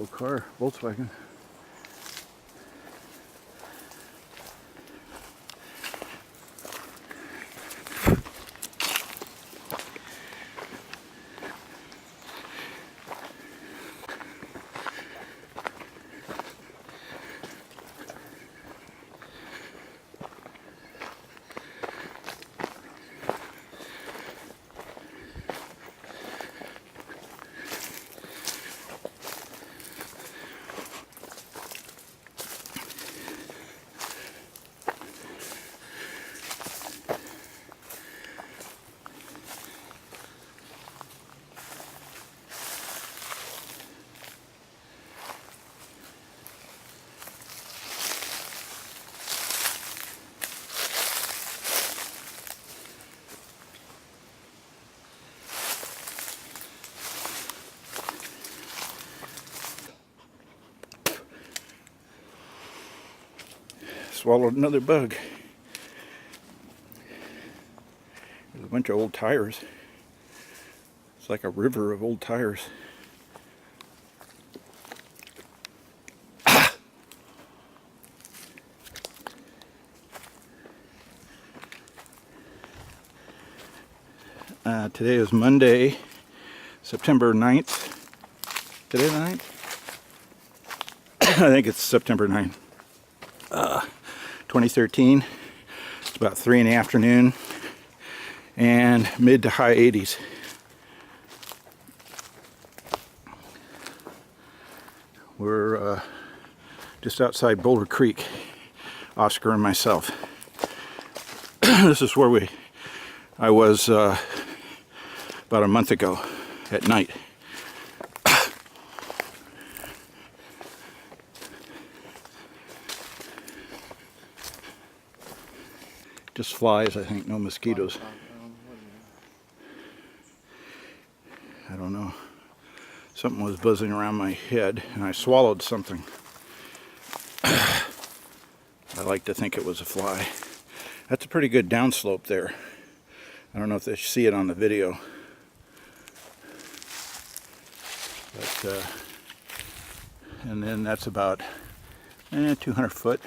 Cool car, Volkswagen. Swallowed another bug. There's a bunch of old tires. It's like a river of old tires. Today is Monday, September 9th. Today the 9th? I think it's September 9th. 2013. It's about 3 in the afternoon and mid to high 80s. We're just outside Boulder Creek, Oscar and myself. This is where I was about a month ago at night. Just flies, I think, no mosquitoes. I don't know. Something was buzzing around my head and I swallowed something. I like to think it was a fly. That's a pretty good downslope there. I don't know if they see it on the video. But, and then that's about 200 foot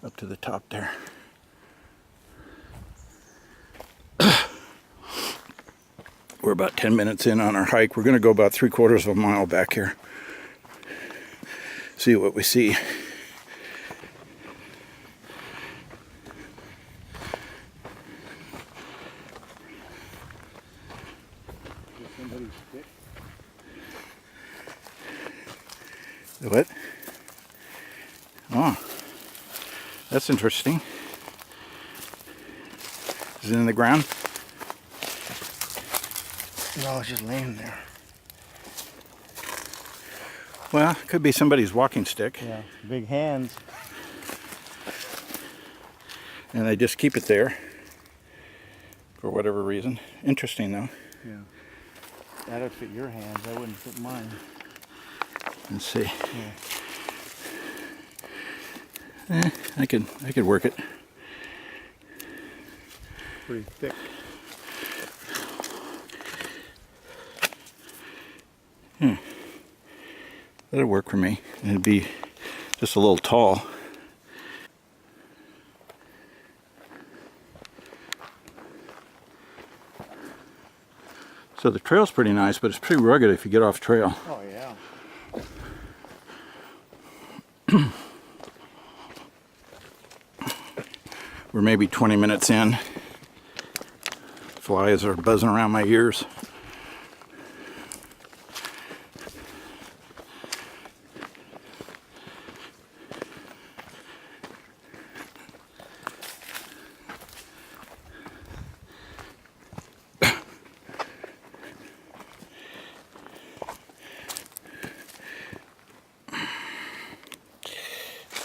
up to the top there. We're about 10 minutes in on our hike. We're going to go about 3/4 of a mile back here. See what we see. What? Oh, that's interesting. Is it in the ground? No, it's just laying there. Well, it could be somebody's walking stick. Yeah, big hands. And they just keep it there for whatever reason. Interesting though. Yeah. That would fit your hands, that wouldn't fit mine. Let's see. Yeah. I could work it. Pretty thick. That'd work for me. It'd be just a little tall. So the trail's pretty nice, but it's pretty rugged if you get off trail. Oh yeah. We're maybe 20 minutes in. Flies are buzzing around my ears.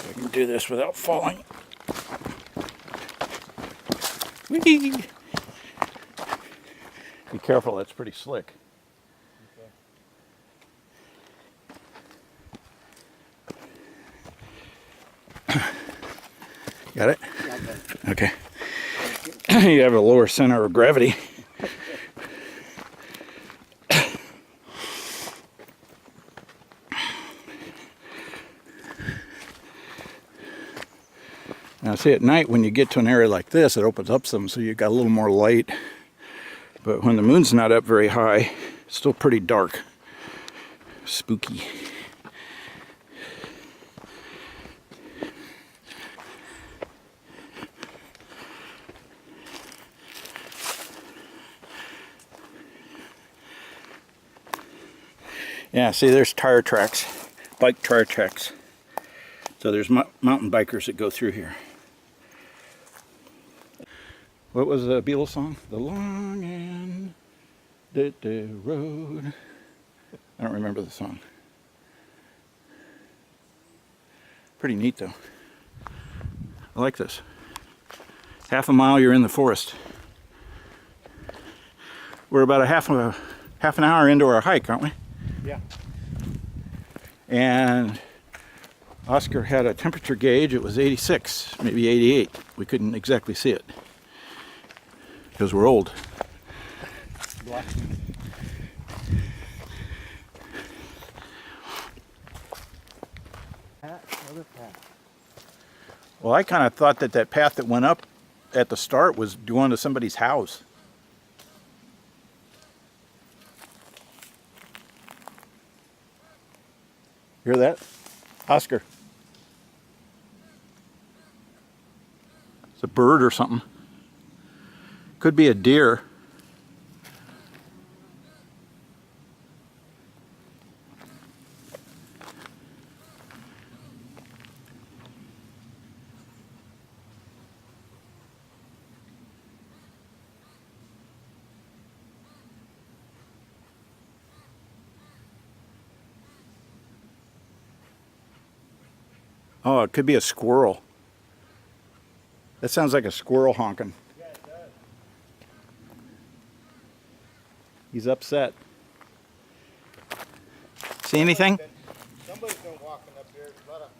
I can do this without falling. Whee! Be careful, that's pretty slick. Okay. Got it? Okay. You have a lower center of gravity. see, at night when you get to an area like this, it opens up some, so you got a little more light. But when the moon's not up very high, it's still pretty dark. Spooky. Yeah, see, there's tire tracks, bike tire tracks. So there's mountain bikers that go through here. What was the Beatles song? The long and the road. I don't remember the song. Pretty neat though. I like this. Half a mile, you're in the forest. We're about half an hour into our hike, aren't we? Yeah. And Oscar had a temperature gauge. It was 86, maybe 88. We couldn't exactly see it because we're old. Another path. Well, I kind of thought that that path that went up at the start was going to somebody's house. Hear that? Oscar. It's a bird or something. Could be a deer. Oh, it could be a squirrel. That sounds like a squirrel honking. Yeah, it does. He's upset. See anything? Somebody's been walking up here. There's a lot of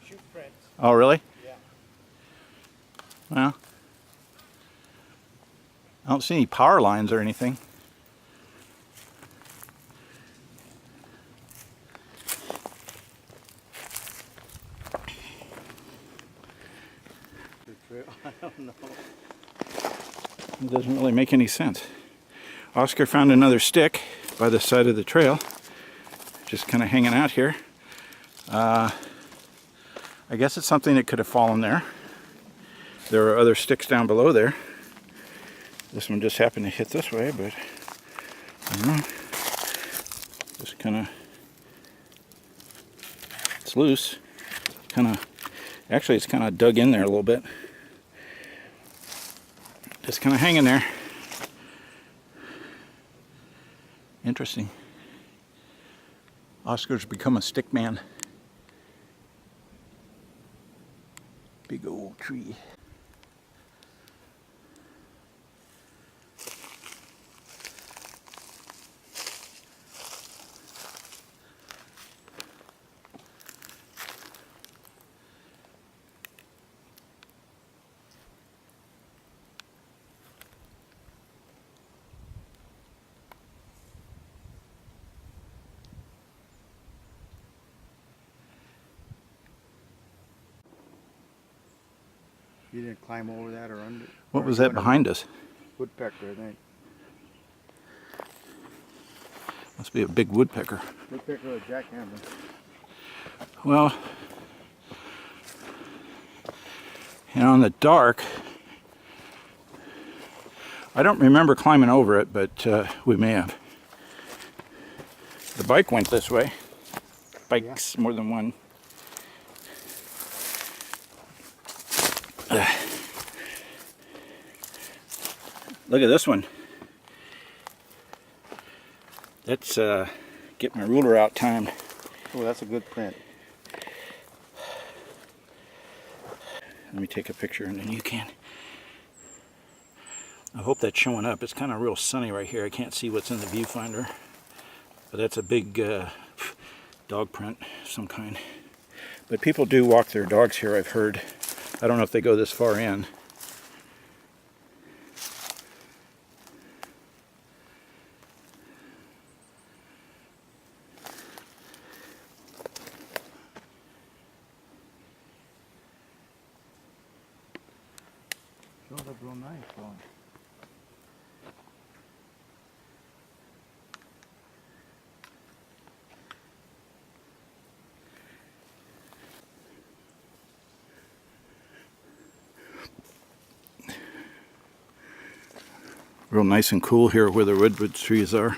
shoe prints. Oh, really? Yeah. Well, I don't see any power lines or anything. I don't know. It doesn't really make any sense. Oscar found another stick by the side of the trail, just kind of hanging out here. I guess it's something that could have fallen there. There are other sticks down below there. This one just happened to hit this way, but I don't know. Just kind of, it's loose. Kind of, actually it's kind of dug in there a little bit. Just kind of hanging there. Interesting. Oscar's become a stick man. Big old tree. You didn't climb over that or under? What was that behind us? Woodpecker, I think. Must be a big woodpecker. Woodpecker or jackhammer. Well, you know, in the dark, I don't remember climbing over it, but we may have. The bike went this way. Bikes, more than one. Look at this one. Let's get my ruler out time. Oh, that's a good print. Let me take a picture and then you can. I hope that's showing up. It's kind of real sunny right here. I can't see what's in the viewfinder. But that's a big dog print of some kind. But people do walk their dogs here, I've heard. I don't know if they go this far in. up real nice, going. Real nice and cool here where the redwood trees are.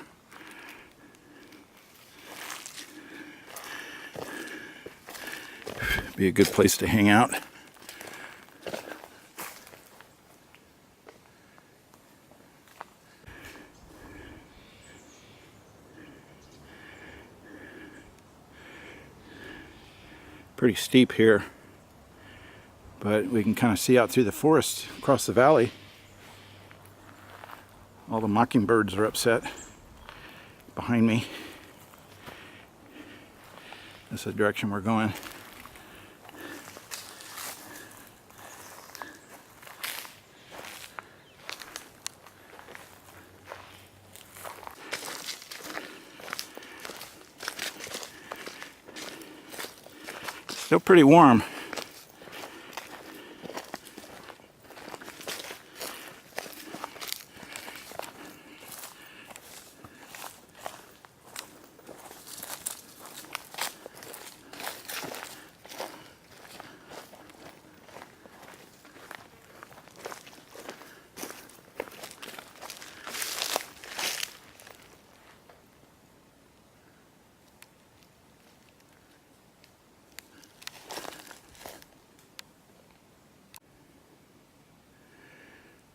Be a good place to hang out. Pretty steep here, but we can kind of see out through the forest across the valley. All the mockingbirds are upset behind me. That's the direction we're going. Still pretty warm.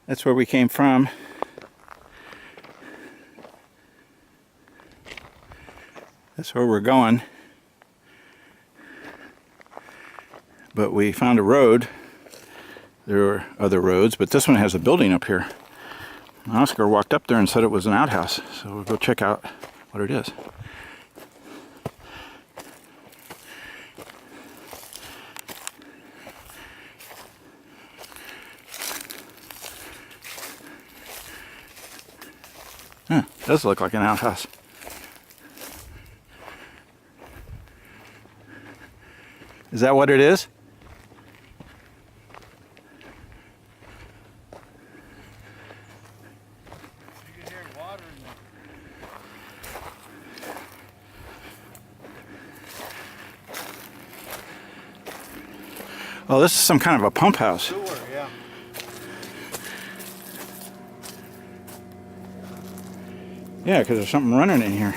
That's where we came from. That's where we're going. But we found a road. There are other roads, but this one has a building up here. Oscar walked up there and said it was an outhouse, so we'll go check out what it is. Huh, does look like an outhouse. Is that what it is? You can hear water in there. Oh, this is some kind of a pump house. Sewer, yeah. Yeah, because there's something running in here.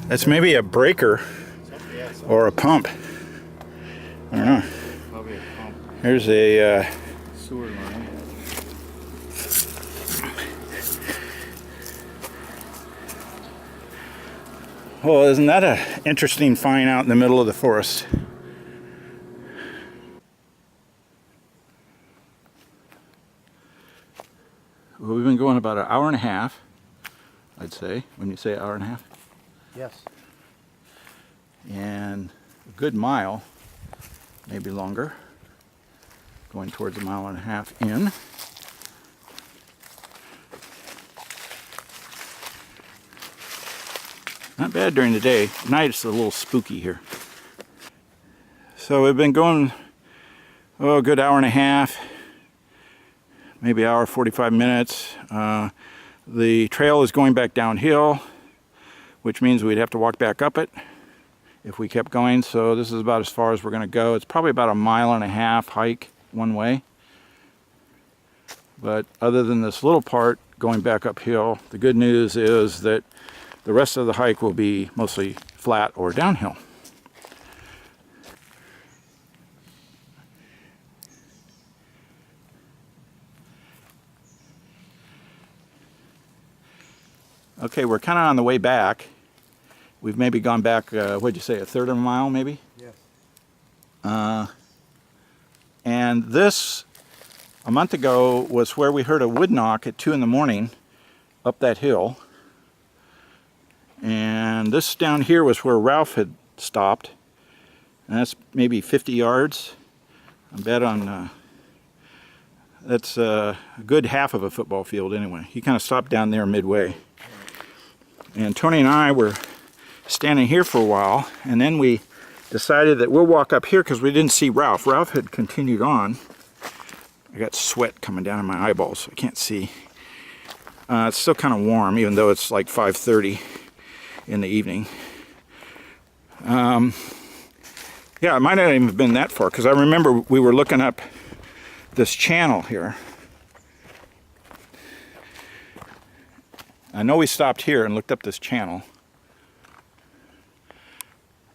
That's maybe a breaker or a pump. I don't know. Probably a pump. Here's a Sewer line. well, isn't that an interesting find out in the middle of the forest? Well, we've been going about an hour and a half, I'd say, when you say hour and a half. Yes. And a good mile, maybe longer, going towards a mile and a half in. Not bad during the day. At night it's a little spooky here. So we've been going, oh, a good hour and a half, maybe hour 45 minutes. The trail is going back downhill, which means we'd have to walk back up it if we kept going. So this is about as far as we're going to go. It's probably about a mile and a half hike one way. But other than this little part going back uphill, the good news is that the rest of the hike will be mostly flat or downhill. Okay, we're kind of on the way back. We've maybe gone back, what'd you say, a third of a mile maybe? Yes. And this, a month ago, was where we heard a wood knock at 2 in the morning up that hill. And this down here was where Ralph had stopped. And that's maybe 50 yards. I bet on, that's a good half of a football field anyway. He kind of stopped down there midway. And Tony and I were standing here for a while, and then we decided that we'll walk up here because we didn't see Ralph. Ralph had continued on. I got sweat coming down in my eyeballs. I can't see. It's still kind of warm, even though it's like 5:30 in the evening. Yeah, it might not even have been that far, because I remember we were looking up this channel here. I know we stopped here and looked up this channel.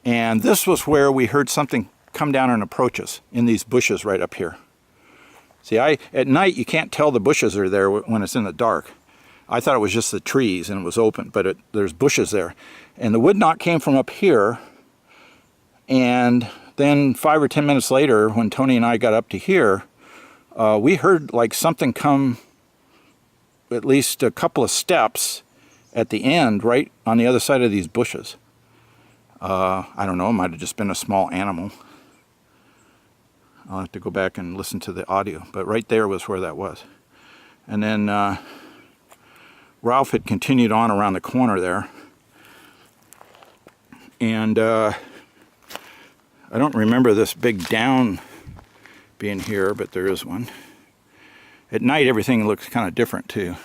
And this was where we heard something come down and approach us, in these bushes right up here. See, at night you can't tell the bushes are there when it's in the dark. I thought it was just the trees and it was open, but there's bushes there. And the wood knock came from up here, and then 5 or 10 minutes later, when Tony and I got up to here, we heard like something come at least a couple of steps at the end, right on the other side of these bushes. I don't know, it might have just been a small animal. I'll have to go back and listen to the audio, but right there was where that was. And then Ralph had continued on around the corner there. And I don't remember this big down being here, but there is one. At night everything looks kind of different too.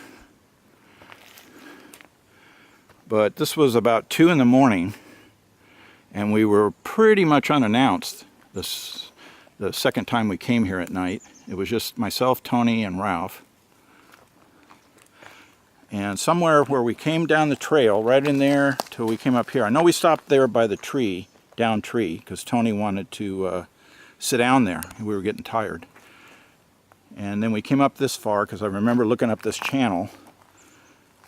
But this was about 2 in the morning, and we were pretty much unannounced the second time we came here at night. It was just myself, Tony, and Ralph. And somewhere where we came down the trail, right in there till we came up here. I know we stopped there by the tree, down tree, because Tony wanted to sit down there. We were getting tired. And then we came up this far, because I remember looking up this channel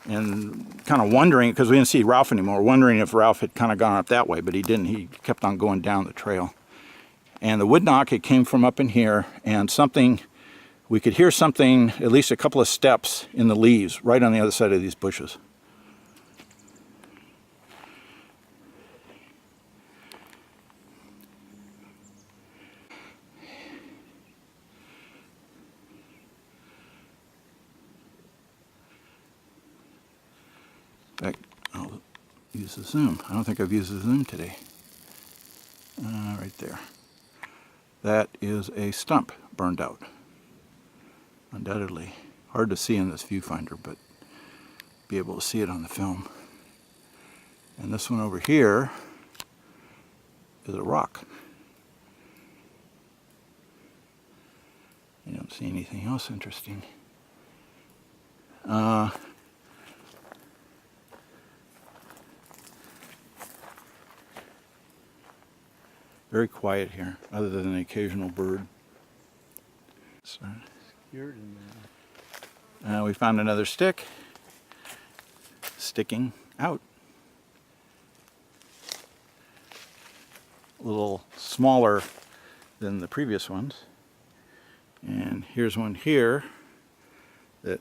and kind of wondering, because we didn't see Ralph anymore, wondering if Ralph had kind of gone up that way, but he didn't. He kept on going down the trail. And the wood knock, it came from up in here, and something, we could hear something, at least a couple of steps in the leaves, right on the other side of these bushes. In fact, I'll use the zoom. I don't think I've used the zoom today. Right there. That is a stump burned out. Undoubtedly. Hard to see in this viewfinder, but be able to see it on the film. And this one over here is a rock. You don't see anything else interesting. Very quiet here, other than the occasional bird. So, we found another stick sticking out. A little smaller than the previous ones. And here's one here that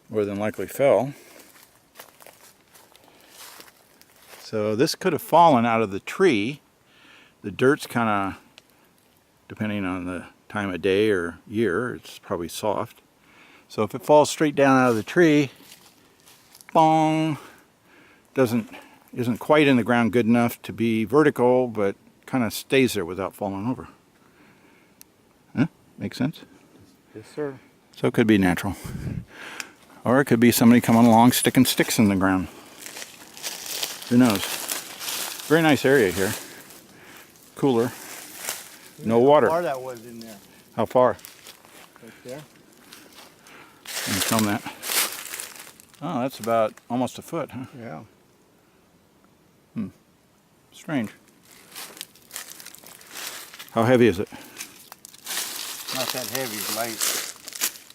more than likely fell. So this could have fallen out of the tree. The dirt's kind of, depending on the time of day or year, it's probably soft. So if it falls straight down out of the tree, bong, isn't quite in the ground good enough to be vertical, but kind of stays there without falling over. Huh? Make sense? Yes, sir. So it could be natural. Or it could be somebody coming along sticking sticks in the ground. Who knows? Very nice area here. Cooler. No water. How far that was in there? How far? Right there. Let me film that. Oh, that's about almost a foot, huh? Yeah. Strange. How heavy is it? Not that heavy, it's light.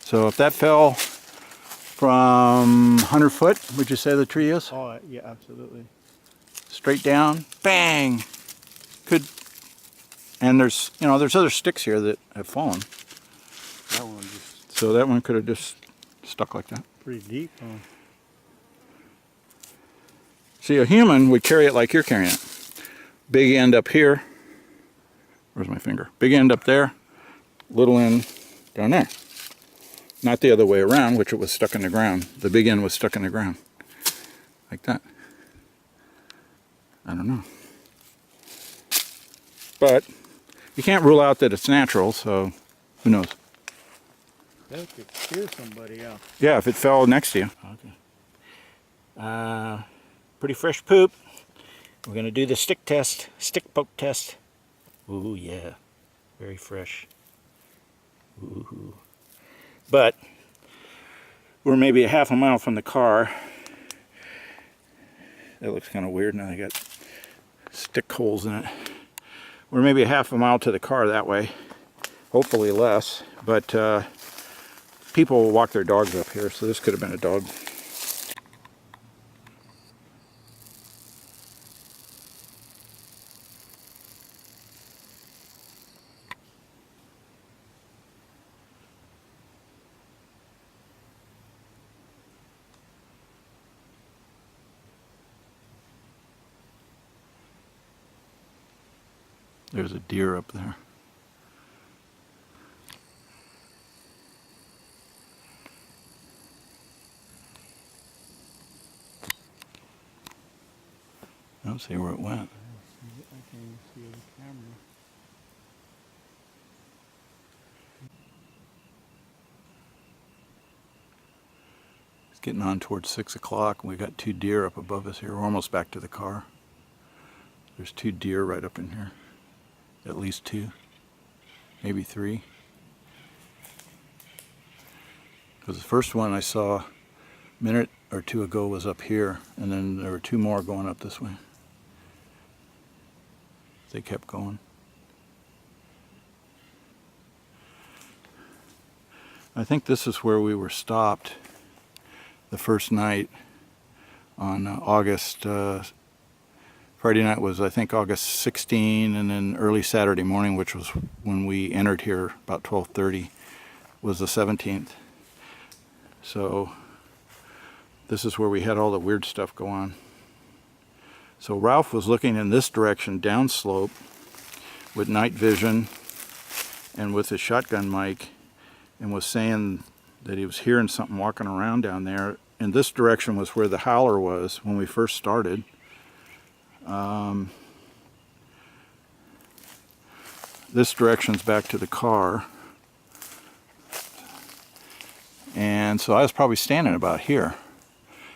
So if that fell from 100 foot, would you say the tree is? Oh, yeah, absolutely. Straight down, bang! Could, and there's other sticks here that have fallen. That one just... So that one could have just stuck like that. Pretty deep, huh? See, a human would carry it like you're carrying it. Big end up here. Where's my finger? Big end up there. Little end down there. Not the other way around, which it was stuck in the ground. The big end was stuck in the ground. Like that. I don't know. But you can't rule out that it's natural, so who knows? That could scare somebody out. Yeah, if it fell next to you. Okay. Pretty fresh poop. We're going to do the stick poke test. Ooh, yeah. Very fresh. Ooh. But we're maybe a half a mile from the car. That looks kind of weird now. I got stick holes in it. We're maybe a half a mile to the car that way. Hopefully less. But people will walk their dogs up here, so this could have been a dog. There's a deer up there. I don't see where it went. I can't even see the camera. It's getting on towards 6 o'clock and we got 2 deer up above us here. We're almost back to the car. There's 2 deer right up in here. At least 2, maybe 3. Because the first one I saw a minute or 2 ago was up here, and then there were 2 more going up this way. They kept going. I think this is where we were stopped the first night on August. Friday night was, I think, August 16, and then early Saturday morning, which was when we entered here about 12:30, was the 17th. So this is where we had all the weird stuff go on. So Ralph was looking in this direction, downslope, with night vision and with his shotgun mic, and was saying that he was hearing something walking around down there. And this direction was where the howler was when we first started. This direction's back to the car. And so I was probably standing about here.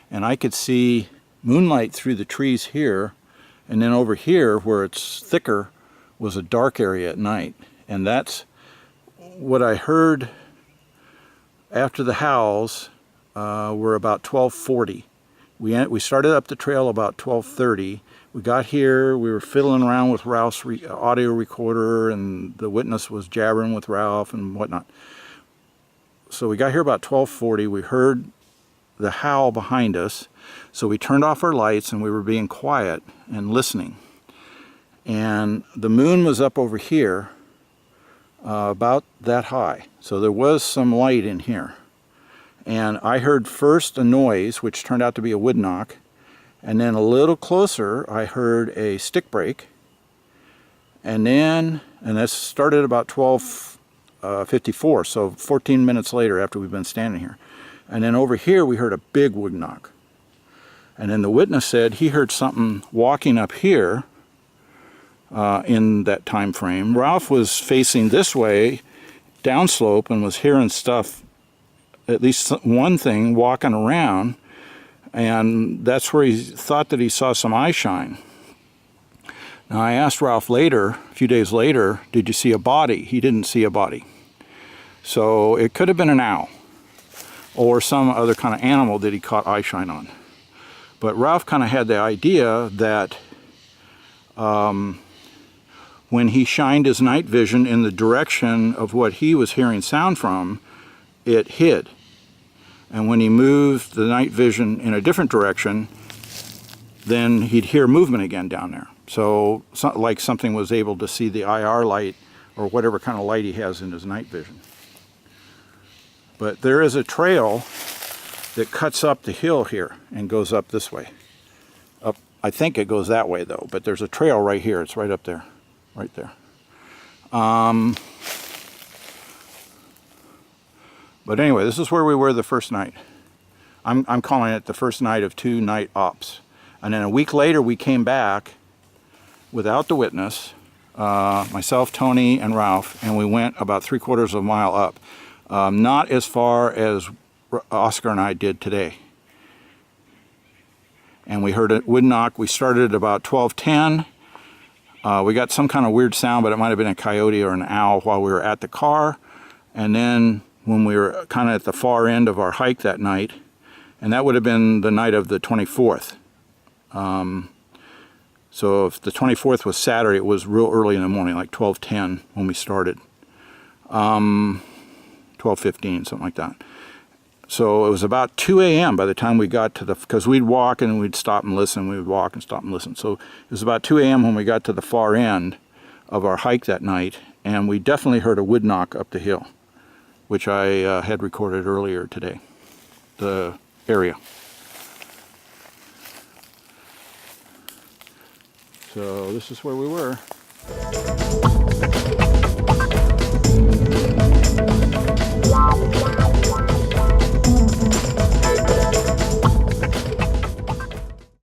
And I could see moonlight through the trees here. And then over here, where it's thicker, was a dark area at night. And that's what I heard after the howls were about 12:40. We started up the trail about 12:30. We got here, we were fiddling around with Ralph's audio recorder, and the witness was jabbering with Ralph and whatnot. So we got here about 12:40. We heard the howl behind us. So we turned off our lights and we were being quiet and listening. And the moon was up over here, about that high. So there was some light in here. And I heard first a noise, which turned out to be a wood knock. And then a little closer, I heard a stick break. And this started about 12:54, so 14 minutes later after we've been standing here. And then over here, we heard a big wood knock. And then the witness said he heard something walking up here in that time frame. Ralph was facing this way, downslope, and was hearing stuff, at least one thing, walking around. And that's where he thought that he saw some eye shine. Now I asked Ralph later, a few days later, did you see a body? He didn't see a body. So it could have been an owl or some other kind of animal that he caught eye shine on. But Ralph kind of had the idea that when he shined his night vision in the direction of what he was hearing sound from, it hid. And when he moved the night vision in a different direction, then he'd hear movement again down there. So like something was able to see the IR light or whatever kind of light he has in his night vision. But there is a trail that cuts up the hill here and goes up this way. Up, I think it goes that way though, but there's a trail right here. It's right up there, right there. But anyway, this is where we were the first night. I'm calling it the first night of 2 night ops. And then a week later we came back without the witness, myself, Tony, and Ralph, and we went about 3/4 of a mile up. Not as far as Oscar and I did today. And we heard a wood knock. We started at about 12:10. We got some kind of weird sound, but it might have been a coyote or an owl while we were at the car. And then when we were kind of at the far end of our hike that night, and that would have been the night of the 24th. So if the 24th was Saturday, it was real early in the morning, like 12:10 when we started. 12:15, something like that. So it was about 2 a.m. by the time we got to the, because we'd walk and we'd stop and listen, we would walk and stop and listen. So it was about 2 a.m. when we got to the far end of our hike that night, and we definitely heard a wood knock up the hill, which I had recorded earlier today, the area. So this is where we were.